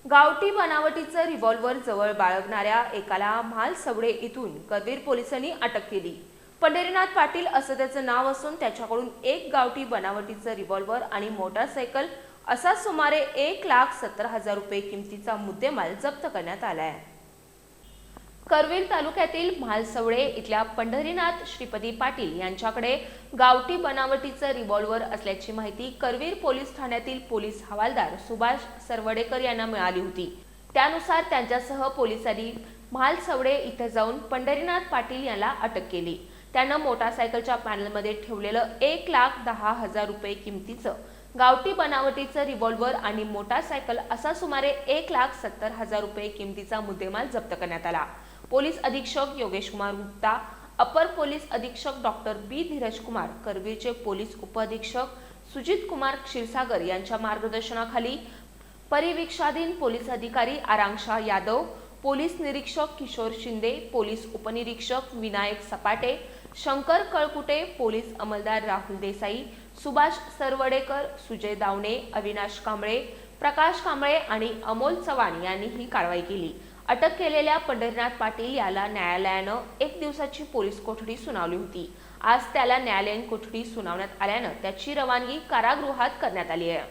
गावठी बनावटीचं रिव्हॉल्व्हर जवळ बाळगणाऱ्या एकाला म्हालसवडे इथून करवीर पोलिसांनी अटक केली। पंढरीनाथ पाटील असं त्याचं नाव असून त्याच्याकडून एक गावठी बनावटीचं रिव्हॉल्व्हर आणि मोटारसायकल असा सुमारे 1,70,000 रुपये किमतीचा मुद्देमाल जप्त करण्यात आला आहे। करवीर तालुक्यातील म्हालसवडे इथल्या पंढरीनाथ श्रीपती पाटील यांच्याकडे गावठी बनावटीचं रिव्हॉल्व्हर असल्याची माहिती करवीर पोलीस ठाण्यातील पोलीस हवालदार सुभाष सरवडेकर यांना मिळाली होती। त्यानुसार त्यांच्यासह पोलिसांनी म्हालसवडे इथे जाऊन पंढरीनाथ पाटील यांना अटक केली। त्यानं मोटारसायकलच्या पॅनलमध्ये ठेवलेलं 1,10,000 रुपये किमतीचं गावठी बनावटीचं रिव्हॉल्व्हर आणि मोटारसायकल असा सुमारे 1,70,000 रुपये किमतीचा मुद्देमाल जप्त करण्यात आला। पोलीस अधीक्षक योगेश कुमार गुप्ता, अपर पोलीस अधीक्षक डॉक्टर बी धीरज कुमार, करवीरचे पोलीस उपअधीक्षक सुजित कुमार क्षीरसागर यांच्या मार्गदर्शनाखाली परिवीक्षाधीन पोलीस अधिकारी आरांक्षा यादव, पोलीस निरीक्षक किशोर शिंदे, पोलीस उपनिरीक्षक विनायक सपाटे, शंकर कळकुटे, पोलीस अंमलदार राहुल देसाई, सुभाष सरवडेकर, सुजय दावणे, अविनाश कांबळे, प्रकाश कांबळे आणि अमोल चव्हाण यांनी ही कारवाई केली। अटक केलेल्या पंढरीनाथ पाटील याला न्यायालयानं 1 दिवसाची पोलीस कोठडी सुनावली होती। आज त्याला न्यायालयीन कोठडी सुनावण्यात आल्यानं त्याची रवानगी कारागृहात करण्यात आली आहे।